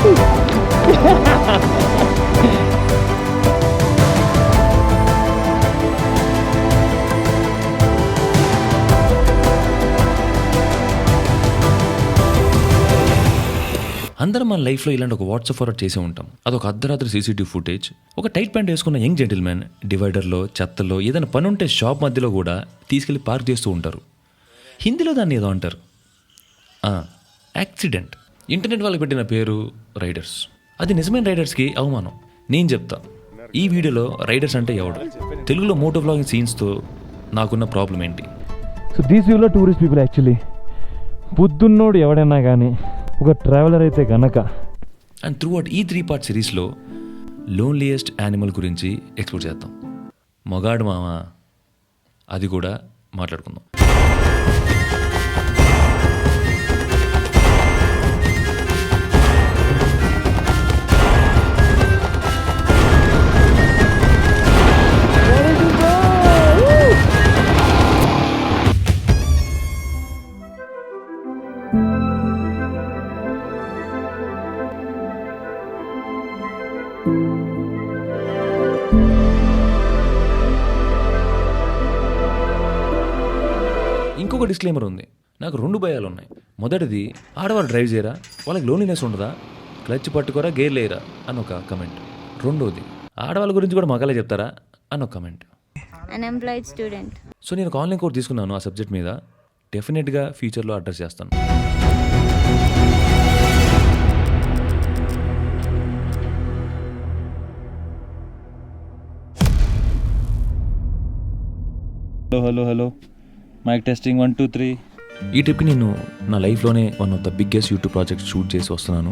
అందరం మన లైఫ్లో ఇలాంటి ఒక వాట్సాప్ ఫార్వర్డ్ చేసే ఉంటాం. అదొక అర్ధరాత్రి సీసీటీవీ ఫుటేజ్. ఒక టైట్ ప్యాంట్ వేసుకున్న యంగ్ జెంటిల్మెన్ డివైడర్లో, చెత్తలో, ఏదైనా పని ఉంటే షాప్ మధ్యలో కూడా తీసుకెళ్లి పార్క్ చేస్తూ ఉంటారు. హిందీలో దాన్ని ఏదో అంటారు, యాక్సిడెంట్. ఇంటర్నెట్ వాళ్ళకి పెట్టిన పేరు రైడర్స్. అది నిజమైన రైడర్స్కి అవమానం. నేను చెప్తా ఈ వీడియోలో రైడర్స్ అంటే ఎవడు, తెలుగులో మోటో వ్లాగింగ్ సీన్స్తో నాకున్న ప్రాబ్లం ఏంటి. సో దీస్ వ్యూలో టూరిస్ట్ పీపుల్ యాక్చువల్లీ బుద్ధున్నోడు ఎవడైనా కానీ ఒక ట్రావెలర్ అయితే గనక. అండ్ త్రూ అవుట్ ఈ 3 పార్ట్ సిరీస్లో లోన్లియెస్ట్ యానిమల్ గురించి ఎక్స్ప్లోర్ చేద్దాం. మగాడు మామ, అది కూడా మాట్లాడుకుందాం. ఇంకొక డిస్క్లైమర్ ఉంది. నాకు 2 భయాలు ఉన్నాయి. మొదటిది, ఆడవాళ్ళు డ్రైవ్ చేయరా, వాళ్ళకి లోన్లీనెస్ ఉండదా, క్లచ్ పట్టుకోరా, గేర్ లేరా అని ఒక కమెంట్. రెండోది, ఆడవాళ్ళ గురించి కూడా మగాలే చెప్తారా అని ఒక కమెంట్. Unemployed student. సో నేను ఒక ఆన్లైన్ కోర్స్ తీసుకున్నాను ఆ సబ్జెక్ట్ మీద. డెఫినెట్గా ఫ్యూచర్లో అడ్రస్ చేస్తాను. Hello mike testing 1 2 3. ఈ ట్రిప్కి నేను నా లైఫ్లోనే one of the biggest YouTube project shoot చేసి వస్తున్నాను.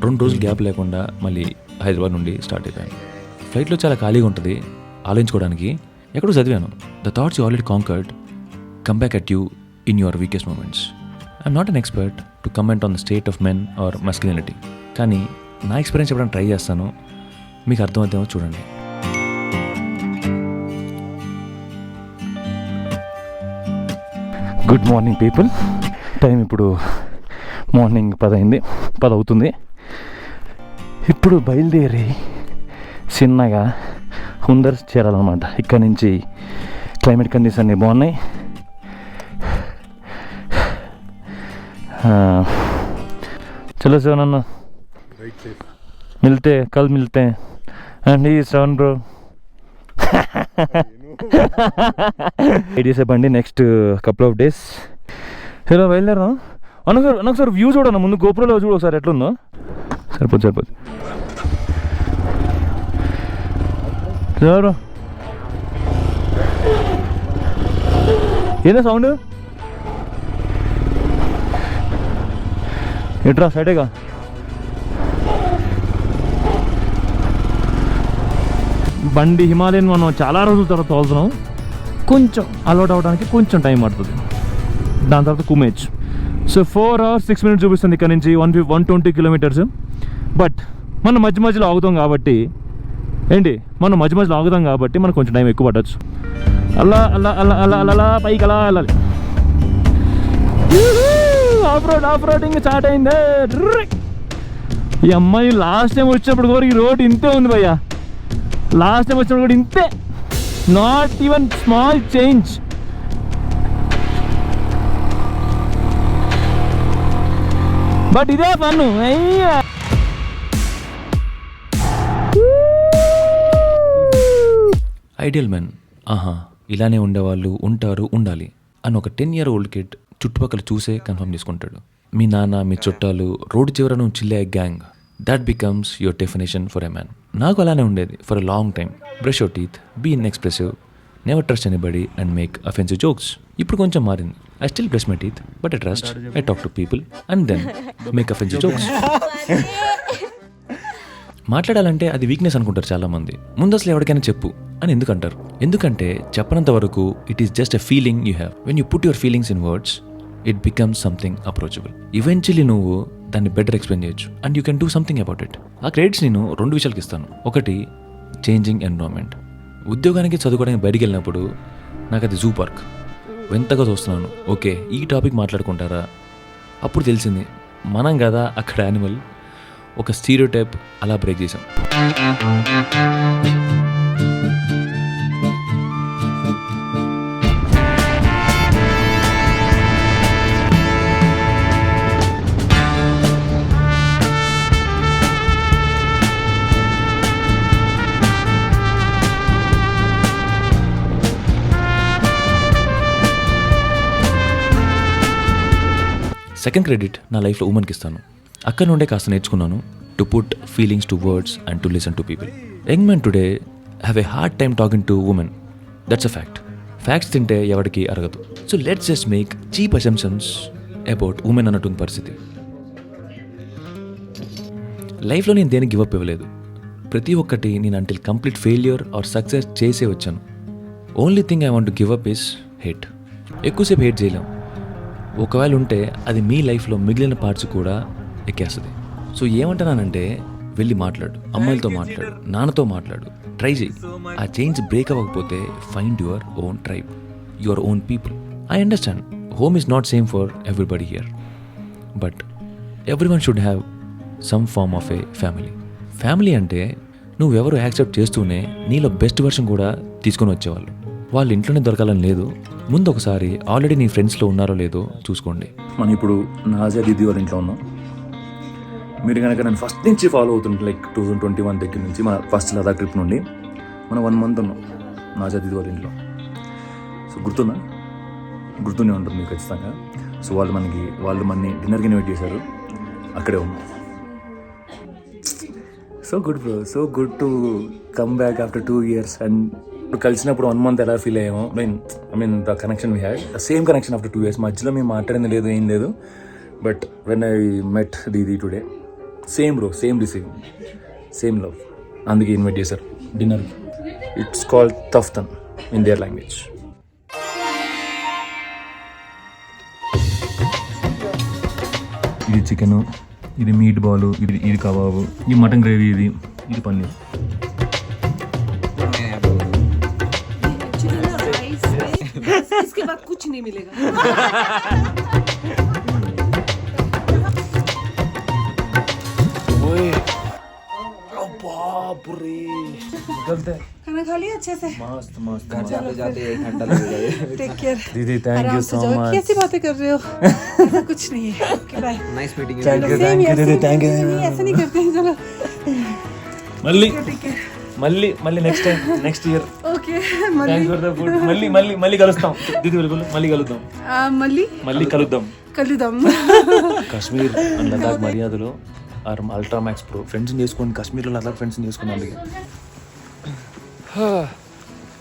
2 రోజులు గ్యాప్ లేకుండా మళ్ళీ హైదరాబాద్ నుండి స్టార్ట్ అయిపోయాను. ఫ్లైట్లో చాలా ఖాళీగా ఉంటుంది ఆలోచించుకోవడానికి. ఎక్కడో చదివాను, the thoughts you already conquered come back at you in your weakest moments. I'm not an expert to comment on the state of men or masculinity, కానీ నా ఎక్స్పీరియన్స్ చెప్పడానికి ట్రై చేస్తాను. మీకు అర్థమవుతామో చూడండి. Good morning people. టైం ఇప్పుడు morning 10 అయింది, 10 అవుతుంది. ఇప్పుడు బయలుదేరి చిన్నగా హుందర్ చేరాలన్నమాట. ఇక్కడ నుంచి క్లైమేట్ కండిషన్ అన్నీ బాగున్నాయి. చలో శివనన్న, మిల్తే కల్ మిల్తే. అండ్ ఈ శ్రవణ్ బ్రో చెప్పండి next couple of days. Hello బయలుదేరా అన్న. ఒకసారి వ్యూ చూడన్న, ముందు గోపురంలో చూడు ఒకసారి ఎట్లుందో. సరిపోదు ఏందా సౌండ్? ఎట్రా సైడేగా. బండి హిమాలయన్ మనం చాలా రోజుల తర్వాత తోలుతున్నాం. కొంచెం అలవాటు అవడానికి కొంచెం టైం పడుతుంది. దాని తర్వాత కుమేజ్. సో 4 hours 6 minutes చూపిస్తుంది ఇక్కడ నుంచి 120 kilometers. బట్ మనం మధ్య మధ్యలో ఆగుతాం కాబట్టి మనకు కొంచెం టైం ఎక్కువ పడవచ్చు. అలా అలా అలా అలా అలా అలా పైకి అలా వెళ్ళాలి. ఆఫ్ రోడింగ్ స్టార్ట్ అయిందే. ఈ అమ్మాయి లాస్ట్ టైం వచ్చినప్పుడు కూడా ఈ రోడ్ ఇంతే ఉంది భయ్యా. లాస్ట్ టైం వచ్చినప్పుడు కూడా ఇంతే, not even small change. But ఇదే ఫన్. ఐడియల్ మెన్, ఇలానే ఉండేవాళ్ళు ఉంటారు, ఉండాలి అని ఒక 10-year-old కిడ్ చుట్టుపక్కల చూసే కన్ఫర్మ్ చేసుకుంటాడు. మీ నాన్న, మీ చుట్టాలు, రోడ్డు చివరను చిల్లే gang, that becomes your definition for a man. నాకు అలానే ఉండేది for a long time. Brush your teeth, be inexpressive, never trust anybody and make offensive jokes. ఇప్పుడు కొంచెం మారింది. I still brush my teeth, but I trust, I talk to people and then make offensive jokes. మాట్లాడాలంటే అది weakness అనుకుంటారు చాలామంది. ముందు అసలు ఎవరికైనా చెప్పు అని ఎందుకంటారు? ఎందుకంటే చెప్పనంత వరకు it is just a feeling you have. When you put your feelings in words, it becomes something approachable. Eventually నువ్వు దాన్ని బెటర్ ఎక్స్ప్లెయిన్ చేయొచ్చు and you can do something about it. ఆ క్రెడిట్స్ నేను 2 విషయాలకి ఇస్తాను. ఒకటి, చేంజింగ్ ఎన్విరాన్మెంట్. ఉద్యోగానికి చదువుకోవడానికి బయటికి వెళ్ళినప్పుడు నాకు అది జూ పార్క్ వింతగా చూస్తున్నాను. ఓకే, ఈ టాపిక్ మాట్లాడుకుంటారా? అప్పుడు తెలిసింది మనం కదా అక్కడ యానిమల్. ఒక స్టీరియోటైప్ అలా బ్రేక్ చేసాం. సెకండ్ క్రెడిట్ నా లైఫ్లో ఉమెన్కి ఇస్తాను. అక్కడ నుండే కాస్త నేర్చుకున్నాను to put feelings to words and to listen to people. Young men today have a hard time talking to women. That's a fact. Facts తింటే ఎవరికి అరగదు. So let's just make cheap assumptions about women అన్నటువంటి పరిస్థితి. లైఫ్లో నేను దేనికి give up ఇవ్వలేదు. ప్రతి ఒక్కటి నేను until complete failure or success చేసే వచ్చాను. Only thing I want to give up is hate. ఎక్కువసేపు హేట్ చేయలేం. ఒకవేళ ఉంటే అది మీ లైఫ్లో మిగిలిన పార్ట్స్ కూడా ఎక్కేస్తుంది. సో ఏమంటున్నానంటే వెళ్ళి మాట్లాడు, అమ్మాయిలతో మాట్లాడు, నాన్నతో మాట్లాడు, ట్రై చేయి. ఆ చేంజ్ బ్రేక్ అవ్వకపోతే find your own tribe, your own people. I understand home is not same for everybody here, but every one should have some form of a family. Family అంటే నువ్వెవరు యాక్సెప్ట్ చేస్తూనే నీలో best version కూడా తీసుకొని వచ్చేవాళ్ళు. వాళ్ళు ఇంట్లోనే దొరకాలని లేదు. ముందు ఒకసారి ఆల్రెడీ నీ ఫ్రెండ్స్లో ఉన్నారో లేదో చూసుకోండి. మనం ఇప్పుడు నాజా దీది వాళ్ళ ఇంట్లో ఉన్నాం. మీరు కనుక నేను ఫస్ట్ నుంచి ఫాలో అవుతుంటే లైక్ 2021 దగ్గర నుంచి మన ఫస్ట్ లదాఖ్ ట్రిప్ నుండి మనం 1 month ఉన్నాం నాజా దీది వాళ్ళ ఇంట్లో. సో గుర్తునే ఉంటుంది మీకు ఖచ్చితంగా. సో వాళ్ళు మనని డిన్నర్కి ఇన్వైట్ చేశారు. అక్కడే ఉన్నాం. So good bro, so good to come back after 2 years. And ఇప్పుడు కలిసినప్పుడు 1 month ఎలా ఫీల్ అయ్యామో, I mean the connection we had, the same connection after 2 years. మధ్యలో మేము మాట్లాడింది లేదు, ఏం లేదు. But when I met didi today, same bro, same receive, same love. అందుకే ఇన్వైట్ చేశారు dinner. It's called taftan in their language. ఇది చికెను, ఇది మీట్ బాల్, ఇది కబాబు, ఇది మటన్ గ్రేవీ, ఇది పన్నీర్. इसके बाद कुछ नहीं मिलेगा. खाना खा लिया अच्छे से? मस्त. घर जाते जाते 1 घंटा लगेगा. Take care. दीदी थैंक यू सो मच. कैसी बातें कर रहे हो? ऐसा कुछ नहीं है. Okay bye. Nice meeting you. Thank you दीदी, थैंक यू. ऐसा नहीं करते हैं. चलो మళ్ళీ next year. Okay. Thanks for the food. మళ్ళీ కలుస్తాం దీది వెలుగులు. మళ్ళీ కలుద్దాం. కాశ్మీర్ అండ్ లదాఖ్ మర్యాదలో అల్ట్రా మ్యాక్స్ ప్రో ఫ్రెండ్స్ని చేసుకోండి. కాశ్మీర్లో లదాఖ్ ఫ్రెండ్స్ని చేసుకుని అందుకే.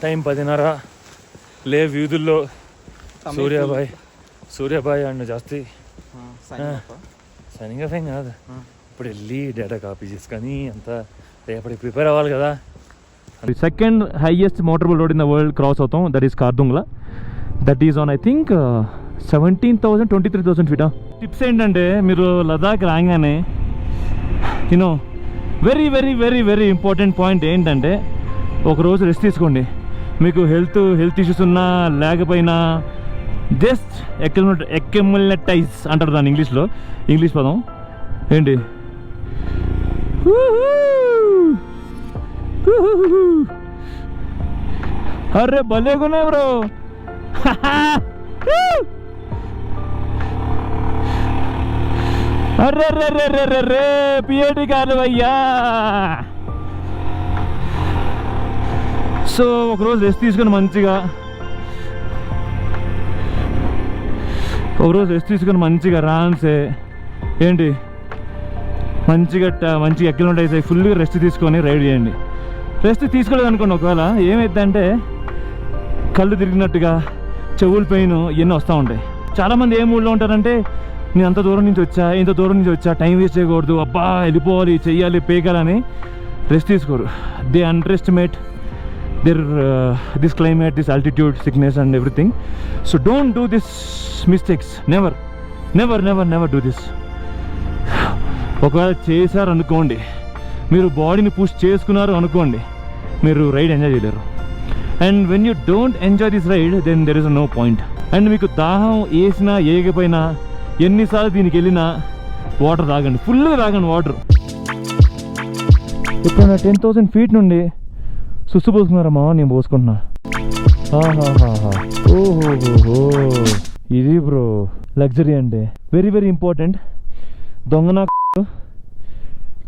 టైం 10:30. లే వీధుల్లో సూర్యాబాయ్ అండ్ జాస్తి సైనింగ్ ఆఫ్ ఏం కాదు. ఇప్పుడు వెళ్ళి డేటా కాపీ చేసుకొని అంతా రేపటికి ప్రిపేర్ అవ్వాలి కదా. Second highest motorable road in the world cross అవుతాం. That is Khardungla. That is on I think 17,000 23,000 ఫీటా. టిప్స్ ఏంటంటే మీరు లదాఖ్ రాగానే you know very very very very important point ఏంటంటే ఒకరోజు రెస్ట్ తీసుకోండి. మీకు హెల్త్ ఇష్యూస్ ఉన్నా లేకపోయినా జస్ట్ ఎక్కెములటైజ్ అంటారు దాన్ని ఇంగ్లీష్ పదం ఏంటి. అరే భలేగున్నాయి బ్రో. అరే రే రే రే రే రే పిఏటి కాదు అయ్యా. సో ఒకరోజు రెస్ట్ తీసుకొని మంచిగా రాన్సే ఏంటి మంచిగా ఎక్కిలోంటాయి సార్. ఫుల్గా రెస్ట్ తీసుకొని రైడ్ చేయండి. రెస్ట్ తీసుకోలేదు అనుకోండి, ఒకవేళ ఏమైందంటే కళ్ళు తిరిగినట్టుగా, చెవులు పెయిన్ ఇవన్నీ వస్తూ ఉంటాయి. చాలామంది ఏ మూడ్లో ఉంటారంటే నేను ఇంత దూరం నుంచి వచ్చా టైం వేస్ట్ చేయకూడదు, అబ్బా వెళ్ళిపోవాలి, చెయ్యాలి, పేకాలని రెస్ట్ తీసుకోరు. They underestimate this climate, this altitude, sickness and everything. So don't do this mistakes. Never do this. ఒకవేళ చేశారనుకోండి, మీరు బాడీని పుష్ చేసుకున్నారు అనుకోండి, మీరు రైడ్ ఎంజాయ్ చేయలేరు. And when you don't enjoy this ride then there is no point. And మీకు దాహం వేసినా ఏగపోయినా ఎన్నిసార్లు దీనికి వెళ్ళినా వాటర్ తాగండి, ఫుల్గా తాగండి వాటర్. ఎప్పుడైనా 10,000 ఫీట్ నుండి సుస్సు పోసుకున్నారమ్మా, నేను పోసుకుంటున్నా. ఓహో, ఇది బ్రో లగ్జరీ అంటే. Very very important. దొంగనా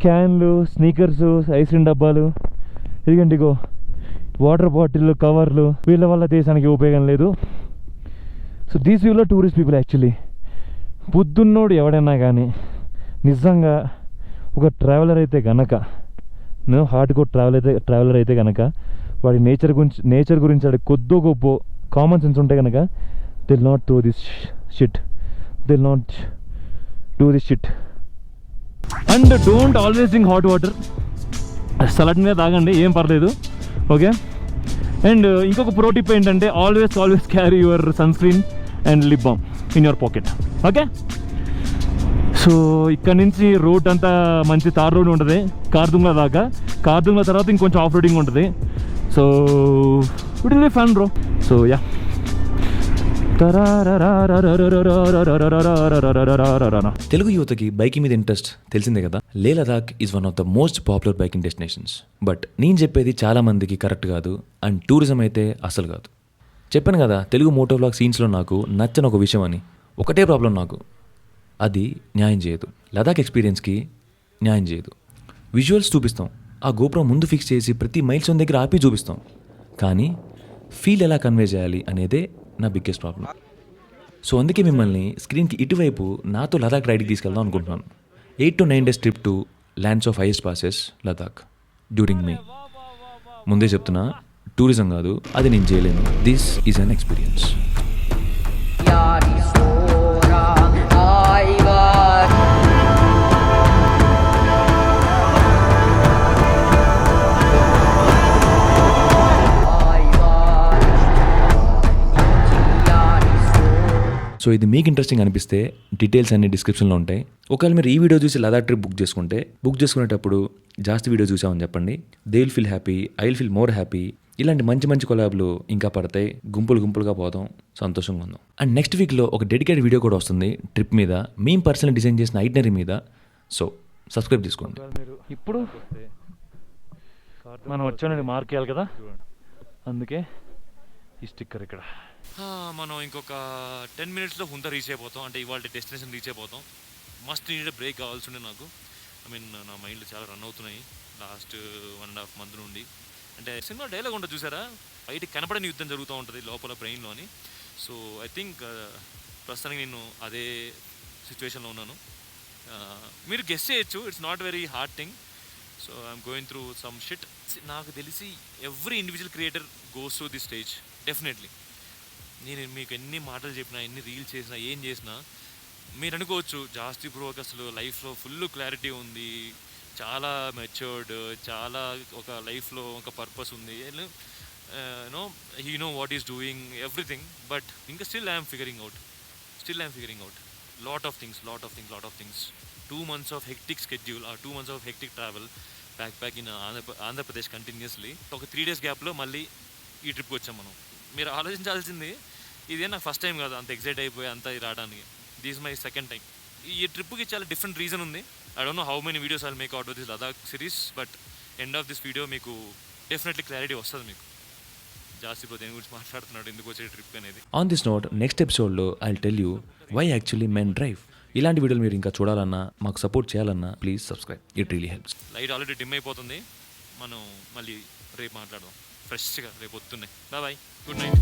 క్యాన్లు, స్నీకర్స్, ఐస్ క్రీమ్ డబ్బాలు, ఇదిగండి ఇగో వాటర్ బాటిల్, కవర్లు, వీళ్ళ వల్ల దేశానికి ఉపయోగం లేదు. సో దీస్ వ్యూలో టూరిస్ట్ పీపుల్ యాక్చువల్లీ. బుద్ధున్నోడు ఎవడైనా కానీ నిజంగా ఒక ట్రావెలర్ అయితే గనక, హార్డ్ కోర్ ట్రావెలర్ అయితే కనుక, వాడి నేచర్ గురించి వాడి కొద్దో గొప్ప కామన్ సెన్స్ ఉంటే కనుక, did not throw this shit, did not do this shit. And don't always drink hot water. సలడ్గా తాగండి, ఏం పర్లేదు, ఓకే. అండ్ ఇంకొక ప్రో టిప్ ఏంటంటే, always carry your sunscreen and lip balm in your pocket, okay. So ఇక్కడ నుంచి road అంతా మంచి తార్ రోడ్ ఉంటుంది కార్దుంగ్లా దాకా. కార్దుంగ్లా తర్వాత ఇంకొంచెం ఆఫ్ రోడింగ్ ఉంటుంది. So it will be fun bro. So yeah, Telugu యువతకి బైకింగ్ మీద ఇంట్రెస్ట్ తెలిసిందే కదా. లే Ladakh is one of the most popular biking destinations. But నేను చెప్పేది చాలా మందికి కరెక్ట్ కాదు, అండ్ టూరిజం అయితే అసలు కాదు. చెప్పాను కదా, తెలుగు మోటో వ్లాగ్ సీన్స్లో నాకు నచ్చని ఒక విషయం అని. ఒకటే ప్రాబ్లం నాకు, అది న్యాయం చేయదు. లదాఖ్ ఎక్స్పీరియన్స్కి న్యాయం చేయదు. విజువల్స్ చూపిస్తాం, ఆ గోపురం ముందు ఫిక్స్ చేసి ప్రతి మైల్స్టోన్ దగ్గర ఆపి చూపిస్తాం, కానీ ఫీల్ ఎలా కన్వే చేయాలి అనేదే నా బిగ్గెస్ట్ ప్రాబ్లం. సో అందుకే మిమ్మల్ని స్క్రీన్కి ఇటువైపు నాతో లదాఖ్ రైడ్కి తీసుకెళ్దాం అనుకుంటున్నాను. 8 to 9 days trip to lands of highest passes Ladakh during May. ముందే చెప్తున్నా, టూరిజం కాదు, అది నేను చేయలేను. This is an experience. So ఇది మీకు ఇంట్రెస్టింగ్ అనిపిస్తే డీటెయిల్స్ అన్ని డిస్క్రిప్షన్లో ఉంటాయి. ఒకవేళ మీరు ఈ వీడియో చూసి లదాఖ్ ట్రిప్ బుక్ చేసుకునేటప్పుడు జాస్తి వీడియో చూసామని చెప్పండి. They will feel happy, I will feel more happy. ఇలాంటి మంచి కొలాబ్లు ఇంకా పడతాయి. గుంపులుగా పోతాం, సంతోషంగా ఉందాం. అండ్ నెక్స్ట్ వీక్లో ఒక డెడికేటెడ్ వీడియో కూడా వస్తుంది ట్రిప్ మీద, మేము పర్సనల్ డిజైన్ చేసిన ఐటనరీ మీద. సో సబ్స్క్రైబ్ చేసుకోండి. ఇప్పుడు మనం వచ్చానండి మార్క్ వేయాలి కదా, అందుకే ఈ స్టిక్కర్ ఇక్కడ. మనం ఇంకొక 10 minutesలో హుందా రీచ్ అయిపోతాం. అంటే ఇవాళ డెస్టినేషన్ రీచ్ అయిపోతాం. మస్ట్ నీడ్ బ్రేక్ కావాల్సి ఉండే నాకు. నా మైండ్లో చాలా రన్ అవుతున్నాయి లాస్ట్ 1.5 month నుండి. అంటే సినిమా డైలాగ్ ఉంటుంది చూసారా, బయటికి కనపడని యుద్ధం జరుగుతూ ఉంటుంది లోపల బ్రెయిన్లోని. సో ఐ థింక్ ప్రస్తుతానికి నేను అదే సిచ్యువేషన్లో ఉన్నాను. మీరు గెస్ చేయొచ్చు, it's not very hard thing. So I'm going through some shit. నాకు తెలిసి every individual creator goes through the stage definitely. నేను మీకు ఎన్ని మాటలు చెప్పినా, ఎన్ని రీల్స్ చేసినా, ఏం చేసినా, మీరు అనుకోవచ్చు జాస్తి బ్రో అసలు లైఫ్లో ఫుల్ క్లారిటీ ఉంది, చాలా మెచ్యూర్డ్, చాలా ఒక లైఫ్లో ఒక పర్పస్ ఉంది, he know what is doing everything. But ఇంకా still I'm figuring out lot of things. 2 months of hectic schedule, 2 months of hectic travel, back in Andhra Pradesh continuously. ఒక 3 days గ్యాప్లో మళ్ళీ ఈ ట్రిప్కి వచ్చాం మనం. మీరు ఆలోచించాల్సింది, ఇదే నాకు ఫస్ట్ టైం కాదు అంత ఎక్సైట్ అయిపోయి అంత రావడానికి. This my second time. ఈ ట్రిప్కి చాలా డిఫరెంట్ రీజన్ ఉంది. I don't know how many videos I'll make out of this Ladakh series, but end of this video మీకు డెఫినెట్లీ క్లారిటీ వస్తుంది. మీకు జాస్తి దేని గురించి మాట్లాడుతున్నాడు, ఎందుకు వచ్చే ట్రిప్ అనేది. ఆన్ దిస్ నోట్, నెక్స్ట్ ఎపిసోడ్లో I will tell you why actually men drive. ఇలాంటి వీడియోలు మీరు ఇంకా చూడాలన్నా, మాకు సపోర్ట్ చేయాలన్నా, please subscribe. It really helps. Light already dim అయిపోతుంది. మనం మళ్ళీ రేపు మాట్లాడదాం ఫ్రెష్గా, రేపు పొద్దున్నే. Bye, good night.